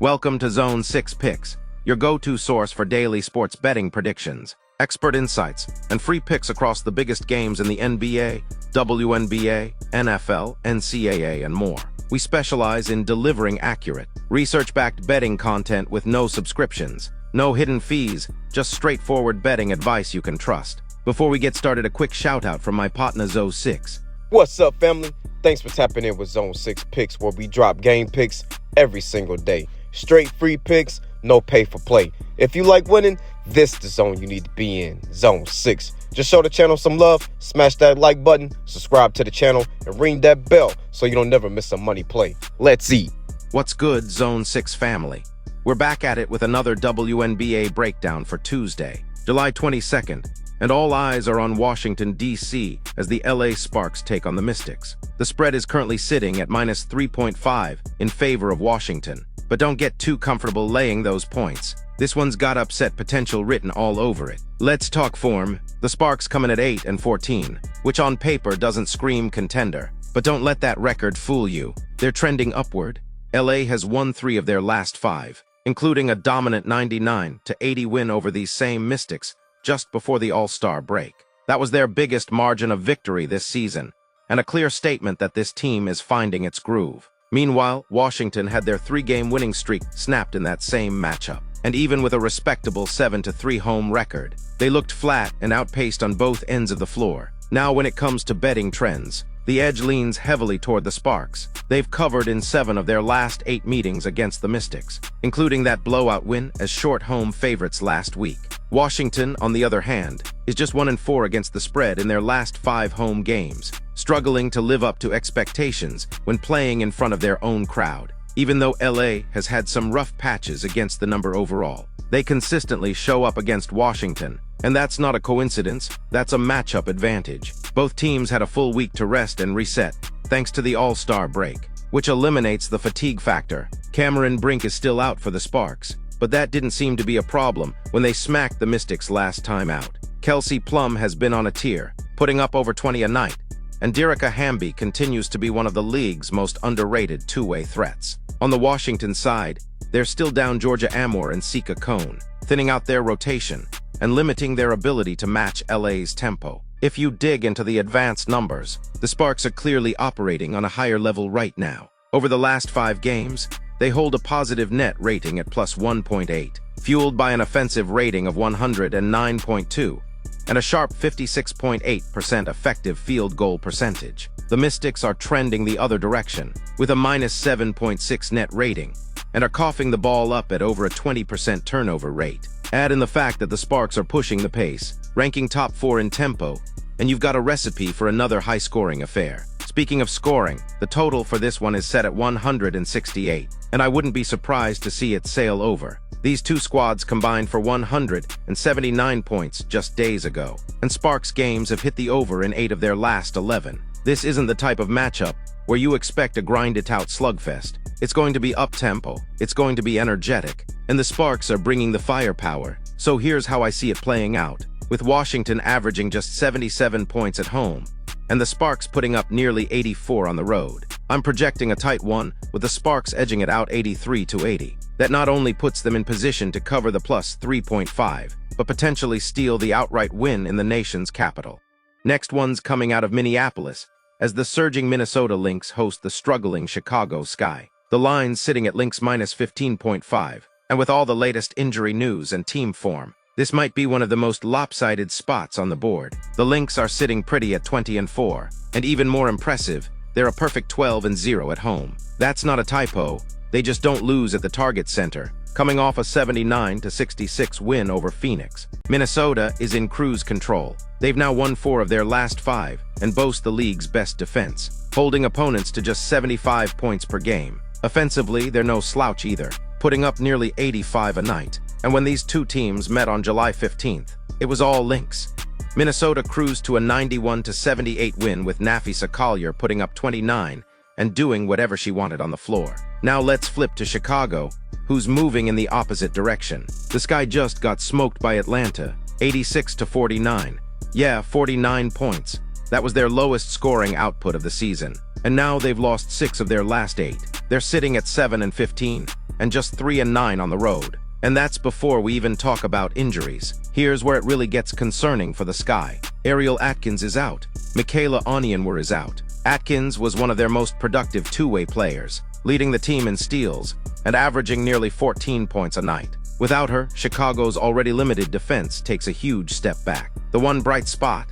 Welcome to Zone 6 Picks, your go-to source for daily sports betting predictions, expert insights, and free picks across the biggest games in the NBA, WNBA, NFL, NCAA, and more. We specialize in delivering accurate, research-backed betting content with no subscriptions, no hidden fees, just straightforward betting advice you can trust. Before we get started, a quick shout-out from my partner Zone 6. What's up, family? Thanks for tapping in with Zone 6 Picks, where we drop game picks every single day. Straight free picks, no pay for play. If you like winning, this is the zone you need to be in, Zone 6. Just show the channel some love, smash that like button, subscribe to the channel, and ring that bell so you don't never miss a money play. Let's eat. What's good, Zone 6 family? We're back at it with another WNBA breakdown for Tuesday, July 22nd, and all eyes are on Washington, D.C. as the LA Sparks take on the Mystics. The spread is currently sitting at minus 3.5 in favor of Washington. But don't get too comfortable laying those points. This one's got upset potential written all over it. Let's talk form. The Sparks come in at 8-14, which on paper doesn't scream contender. But don't let that record fool you. They're trending upward. LA has won 3 of their last 5, including a dominant 99-80 win over these same Mystics just before the All-Star break. That was their biggest margin of victory this season, and a clear statement that this team is finding its groove. Meanwhile, Washington had their 3-game winning streak snapped in that same matchup. And even with a respectable 7-3 home record, they looked flat and outpaced on both ends of the floor. Now when it comes to betting trends, the edge leans heavily toward the Sparks. They've covered in 7 of their last 8 meetings against the Mystics, including that blowout win as short home favorites last week. Washington, on the other hand, is just 1-4 against the spread in their last 5 home games, struggling to live up to expectations when playing in front of their own crowd. Even though LA has had some rough patches against the number overall, they consistently show up against Washington, and that's not a coincidence, that's a matchup advantage. Both teams had a full week to rest and reset, thanks to the All-Star break, which eliminates the fatigue factor. Cameron Brink is still out for the Sparks, but that didn't seem to be a problem when they smacked the Mystics last time out. Kelsey Plum has been on a tear, putting up over 20 a night, and Derica Hamby continues to be one of the league's most underrated two-way threats. On the Washington side, they're still down Georgia Amore and Sika Cone, thinning out their rotation and limiting their ability to match LA's tempo. If you dig into the advanced numbers, the Sparks are clearly operating on a higher level right now. Over the last 5 games, they hold a positive net rating at plus 1.8, fueled by an offensive rating of 109.2, and a sharp 56.8% effective field goal percentage. The Mystics are trending the other direction, with a minus 7.6 net rating, and are coughing the ball up at over a 20% turnover rate. Add in the fact that the Sparks are pushing the pace, ranking top 4 in tempo, and you've got a recipe for another high-scoring affair. Speaking of scoring, the total for this one is set at 168, and I wouldn't be surprised to see it sail over. These two squads combined for 179 points just days ago, and Sparks games have hit the over in 8 of their last 11. This isn't the type of matchup where you expect a grind-it-out slugfest. It's going to be up-tempo, it's going to be energetic, and the Sparks are bringing the firepower. So here's how I see it playing out, with Washington averaging just 77 points at home, and the Sparks putting up nearly 84 on the road. I'm projecting a tight one, with the Sparks edging it out 83-80. That not only puts them in position to cover the plus 3.5, but potentially steal the outright win in the nation's capital. Next one's coming out of Minneapolis, as the surging Minnesota Lynx host the struggling Chicago Sky. The line's sitting at Lynx minus 15.5, and with all the latest injury news and team form, this might be one of the most lopsided spots on the board. The Lynx are sitting pretty at 20-4, and even more impressive, they're a perfect 12-0 at home. That's not a typo, they just don't lose at the Target Center, coming off a 79-66 win over Phoenix. Minnesota is in cruise control. They've now won 4 of their last 5 and boast the league's best defense, holding opponents to just 75 points per game. Offensively, they're no slouch either, putting up nearly 85 a night. And when these two teams met on July 15th, it was all Lynx. Minnesota cruised to a 91-78 win with Nafisa Collier putting up 29 and doing whatever she wanted on the floor. Now let's flip to Chicago, who's moving in the opposite direction. The Sky just got smoked by Atlanta, 86-49. Yeah, 49 points. That was their lowest scoring output of the season. And now they've lost 6 of their last 8. They're sitting at 7-15, and just 3-9 on the road. And that's before we even talk about injuries. Here's where it really gets concerning for the Sky. Ariel Atkins is out. Michaela Onyenwere is out. Atkins was one of their most productive two-way players, leading the team in steals and averaging nearly 14 points a night. Without her, Chicago's already limited defense takes a huge step back. The one bright spot,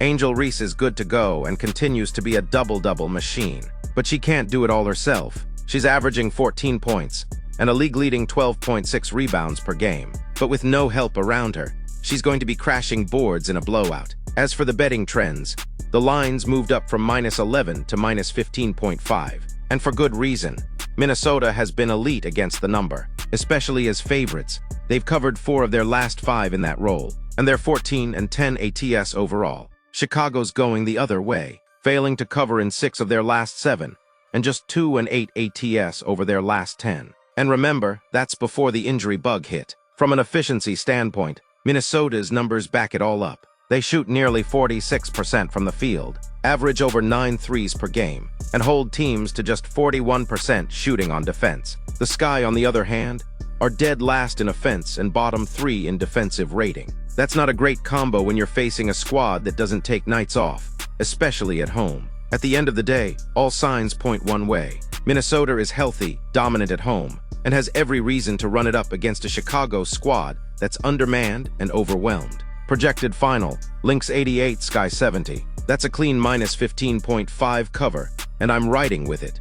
Angel Reese is good to go and continues to be a double-double machine. But she can't do it all herself. She's averaging 14 points and a league-leading 12.6 rebounds per game. But with no help around her, she's going to be crashing boards in a blowout. As for the betting trends, the lines moved up from -11 to -15.5. And for good reason. Minnesota has been elite against the number, especially as favorites. They've covered 4 of their last 5 in that role, and they're 14-10 ATS overall. Chicago's going the other way, failing to cover in 6 of their last 7, and just 2-8 ATS over their last 10. And remember, that's before the injury bug hit. From an efficiency standpoint, Minnesota's numbers back it all up. They shoot nearly 46% from the field, average over 9 threes per game, and hold teams to just 41% shooting on defense. The Sky, on the other hand, are dead last in offense and bottom 3 in defensive rating. That's not a great combo when you're facing a squad that doesn't take nights off, especially at home. At the end of the day, all signs point one way. Minnesota is healthy, dominant at home, and has every reason to run it up against a Chicago squad that's undermanned and overwhelmed. Projected final, Lynx 88, Sky 70. That's a clean -15.5 cover, and I'm riding with it.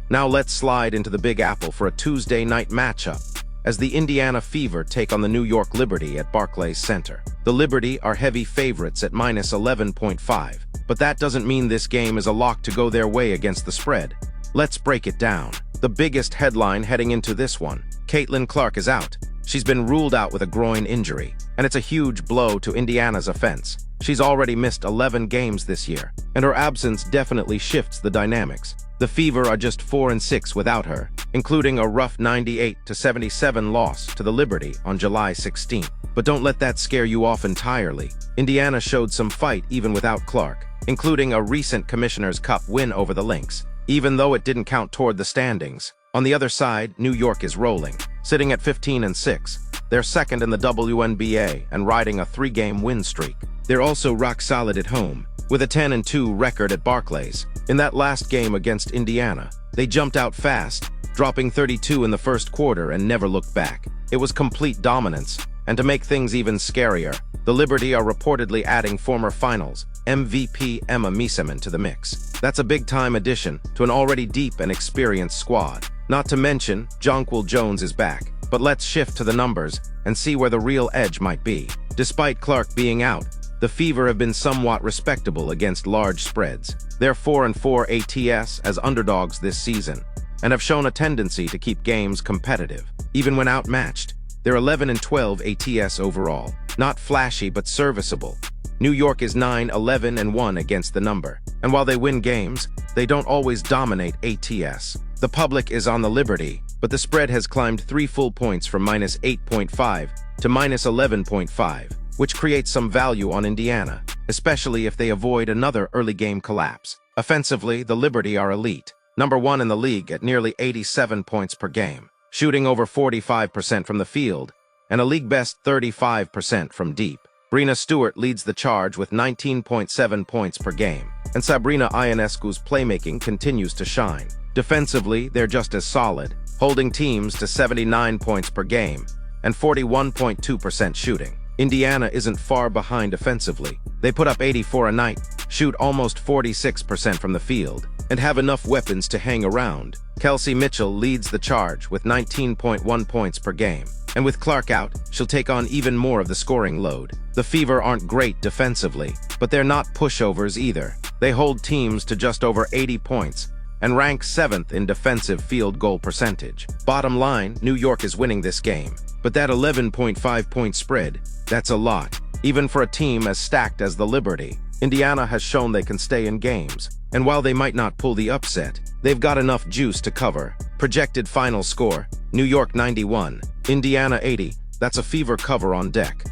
Now let's slide into the Big Apple for a Tuesday night matchup, as the Indiana Fever take on the New York Liberty at Barclays Center. The Liberty are heavy favorites at -11.5, but that doesn't mean this game is a lock to go their way against the spread. Let's break it down. The biggest headline heading into this one, Caitlin Clark is out. She's been ruled out with a groin injury, and it's a huge blow to Indiana's offense. She's already missed 11 games this year, and her absence definitely shifts the dynamics. The Fever are just 4-6 without her, including a rough 98-77 loss to the Liberty on July 16th. But don't let that scare you off entirely. Indiana showed some fight even without Clark, including a recent Commissioner's Cup win over the Lynx, even though it didn't count toward the standings. On the other side, New York is rolling, sitting at 15-6. They're second in the WNBA and riding a 3-game win streak. They're also rock solid at home, with a 10-2 record at Barclays. In that last game against Indiana, they jumped out fast, dropping 32 in the first quarter and never looked back. It was complete dominance, and to make things even scarier, the Liberty are reportedly adding former Finals MVP Emma Miesemann to the mix. That's a big-time addition to an already deep and experienced squad. Not to mention, Jonquil Jones is back. But let's shift to the numbers and see where the real edge might be. Despite Clark being out, the Fever have been somewhat respectable against large spreads. They're 4-4 ATS as underdogs this season, and have shown a tendency to keep games competitive, even when outmatched. They're 11-12 ATS overall. Not flashy, but serviceable. New York is 9-11-1 against the number, and while they win games, they don't always dominate ATS. The public is on the Liberty, but the spread has climbed 3 full points from -8.5 to -11.5, which creates some value on Indiana, especially if they avoid another early game collapse. Offensively, the Liberty are elite, number 1 in the league at nearly 87 points per game, shooting over 45% from the field, and a league-best 35% from deep. Brina Stewart leads the charge with 19.7 points per game, and Sabrina Ionescu's playmaking continues to shine. Defensively, they're just as solid, holding teams to 79 points per game and 41.2% shooting. Indiana isn't far behind offensively. They put up 84 a night, shoot almost 46% from the field, and have enough weapons to hang around. Kelsey Mitchell leads the charge with 19.1 points per game, and with Clark out, she'll take on even more of the scoring load. The Fever aren't great defensively, but they're not pushovers either. They hold teams to just over 80 points, and rank 7th in defensive field goal percentage. Bottom line, New York is winning this game. But that 11.5-point spread, that's a lot. Even for a team as stacked as the Liberty, Indiana has shown they can stay in games. And while they might not pull the upset, they've got enough juice to cover. Projected final score, New York 91, Indiana 80. That's a Fever cover on deck.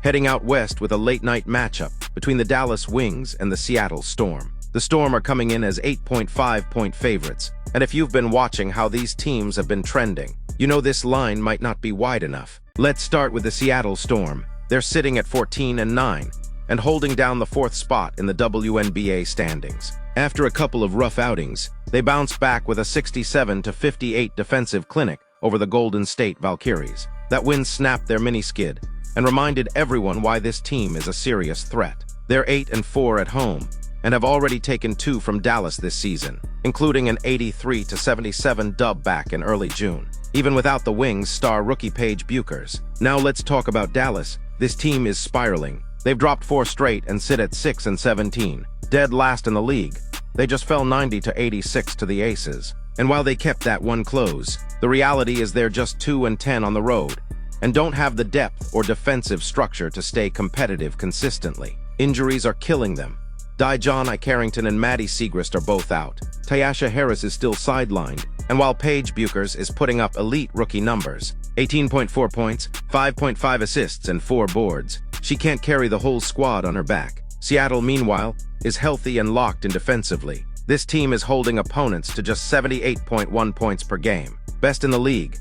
Heading out west with a late-night matchup between the Dallas Wings and the Seattle Storm. The Storm are coming in as 8.5-point favorites, and if you've been watching how these teams have been trending, you know this line might not be wide enough. Let's start with the Seattle Storm. They're sitting at 14-9 and holding down the 4th spot in the WNBA standings. After a couple of rough outings, they bounced back with a 67-58 defensive clinic over the Golden State Valkyries. That win snapped their mini-skid and reminded everyone why this team is a serious threat. They're 8-4 at home and have already taken 2 from Dallas this season, including an 83-77 dub back in early June, even without the Wings' star rookie Paige Buchers. Now let's talk about Dallas. This team is spiraling. They've dropped 4 straight and sit at 6-17, dead last in the league. They just fell 90-86 to the Aces. And while they kept that one close, the reality is they're just 2-10 on the road and don't have the depth or defensive structure to stay competitive consistently. Injuries are killing them. Dijon Carrington and Maddie Siegrist are both out. Tyasha Harris is still sidelined, and while Paige Buchers is putting up elite rookie numbers, 18.4 points, 5.5 assists, and 4 boards, she can't carry the whole squad on her back. Seattle, meanwhile, is healthy and locked in defensively. This team is holding opponents to just 78.1 points per game, best in the league.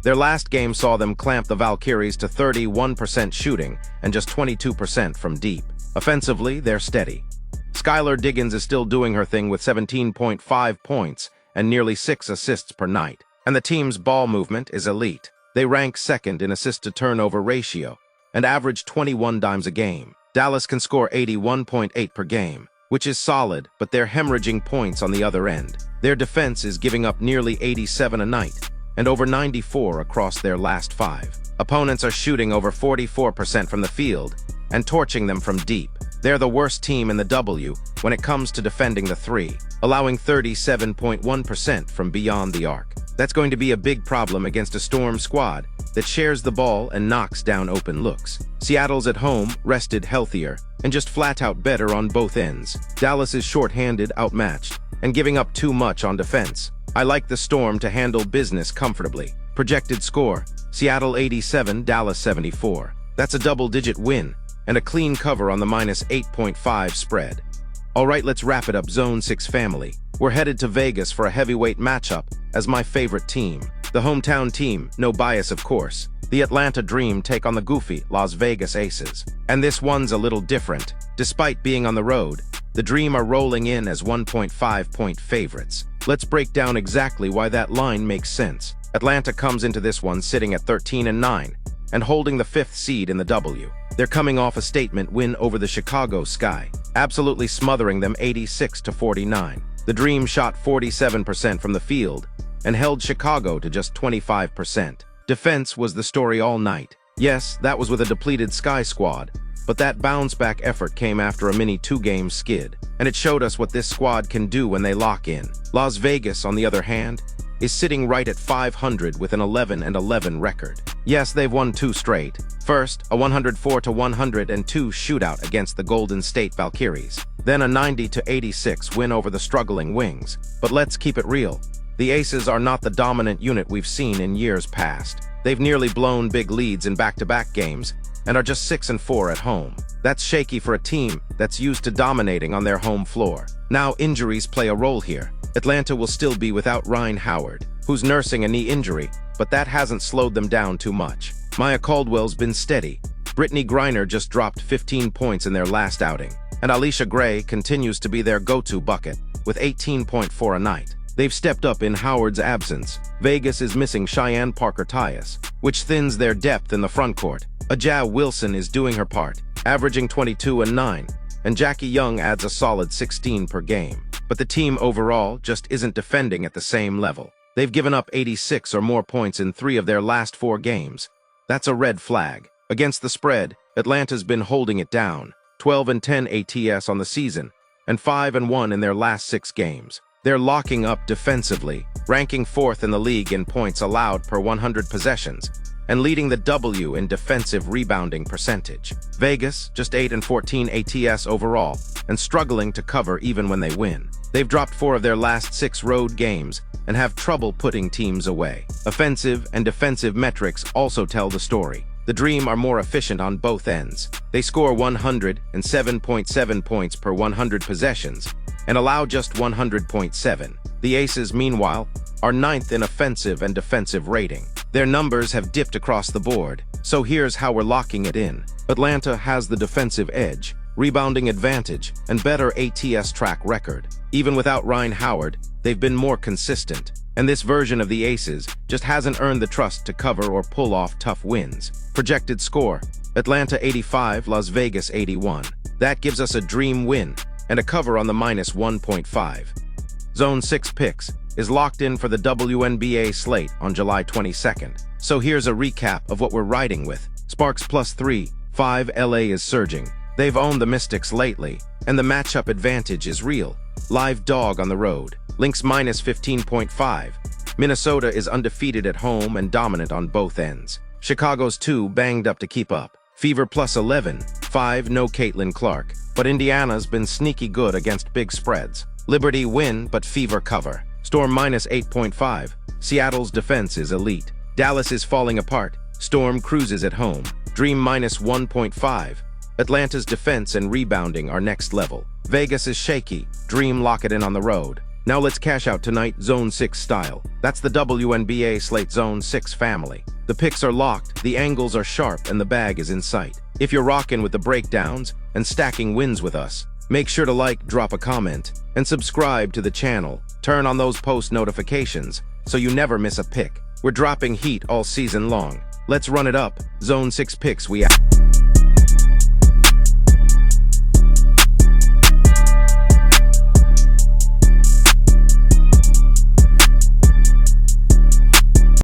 Their last game saw them clamp the Valkyries to 31% shooting and just 22% from deep. Offensively, they're steady. Skylar Diggins is still doing her thing with 17.5 points and nearly 6 assists per night. And the team's ball movement is elite. They rank 2nd in assist-to-turnover ratio and average 21 dimes a game. Dallas can score 81.8 per game, which is solid, but they're hemorrhaging points on the other end. Their defense is giving up nearly 87 a night and over 94 across their last 5. Opponents are shooting over 44% from the field and torching them from deep. They're the worst team in the W when it comes to defending the 3, allowing 37.1% from beyond the arc. That's going to be a big problem against a Storm squad that shares the ball and knocks down open looks. Seattle's at home, rested, healthier, and just flat out better on both ends. Dallas is short-handed, outmatched, and giving up too much on defense. I like the Storm to handle business comfortably. Projected score, Seattle 87, Dallas 74. That's a double-digit win and a clean cover on the -8.5 spread. All right, let's wrap it up. Zone 6 family. We're headed to Vegas for a heavyweight matchup as my favorite team. The hometown team, no bias of course. The Atlanta Dream take on the goofy Las Vegas Aces. And this one's a little different. Despite being on the road, the Dream are rolling in as 1.5-point favorites. Let's break down exactly why that line makes sense. Atlanta comes into this one sitting at 13-9 and holding the 5th seed in the W. They're coming off a statement win over the Chicago Sky, absolutely smothering them 86-49. The Dream shot 47% from the field and held Chicago to just 25%. Defense was the story all night. Yes, that was with a depleted Sky squad, but that bounce-back effort came after a mini 2-game skid, and it showed us what this squad can do when they lock in. Las Vegas, on the other hand, is sitting right at 500 with an 11-11 record. Yes, they've won 2 straight. First, a 104-102 shootout against the Golden State Valkyries. Then a 90-86 win over the struggling Wings. But let's keep it real. The Aces are not the dominant unit we've seen in years past. They've nearly blown big leads in back-to-back games and are just 6-4 at home. That's shaky for a team that's used to dominating on their home floor. Now injuries play a role here. Atlanta will still be without Ryan Howard, who's nursing a knee injury, but that hasn't slowed them down too much. Maya Caldwell's been steady. Brittany Griner just dropped 15 points in their last outing, and Alicia Gray continues to be their go-to bucket with 18.4 a night. They've stepped up in Howard's absence. Vegas is missing Cheyenne Parker-Tyus, which thins their depth in the frontcourt. Ajah Wilson is doing her part, averaging 22-9, and Jackie Young adds a solid 16 per game. But the team overall just isn't defending at the same level. They've given up 86 or more points in 3 of their last 4 games. That's a red flag. Against the spread, Atlanta's been holding it down, 12-10 ATS on the season, and 5-1 in their last 6 games. They're locking up defensively, ranking 4th in the league in points allowed per 100 possessions, and leading the W in defensive rebounding percentage. Vegas, just 8-14 ATS overall, and struggling to cover even when they win. They've dropped 4 of their last 6 road games and have trouble putting teams away. Offensive and defensive metrics also tell the story. The Dream are more efficient on both ends. They score 107.7 points per 100 possessions and allow just 100.7. The Aces, meanwhile, are 9th in offensive and defensive rating. Their numbers have dipped across the board, so here's how we're locking it in. Atlanta has the defensive edge, rebounding advantage, and better ATS track record. Even without Ryan Howard, they've been more consistent, and this version of the Aces just hasn't earned the trust to cover or pull off tough wins. Projected score: Atlanta 85, Las Vegas 81. That gives us a dream win and a cover on the minus 1.5. Zone 6 picks is locked in for the WNBA slate on July 22nd. So here's a recap of what we're riding with. Sparks +3, 5. LA is surging. They've owned the Mystics lately, and the matchup advantage is real. Live dog on the road. Lynx minus 15.5. Minnesota is undefeated at home and dominant on both ends. Chicago's 2 banged up to keep up. Fever +11, 5. No Caitlin Clark, but Indiana's been sneaky good against big spreads. Liberty win, but Fever cover. Storm minus 8.5. Seattle's defense is elite. Dallas is falling apart. Storm cruises at home. Dream minus 1.5. Atlanta's defense and rebounding are next level. Vegas is shaky. Dream lock it in on the road. Now let's cash out tonight Zone 6 style. That's the WNBA slate Zone 6 family. The picks are locked, the angles are sharp, and the bag is in sight. If you're rocking with the breakdowns and stacking wins with us, make sure to like, drop a comment, and subscribe to the channel. Turn on those post notifications so you never miss a pick. We're dropping heat all season long. Let's run it up. Zone 6 picks we out.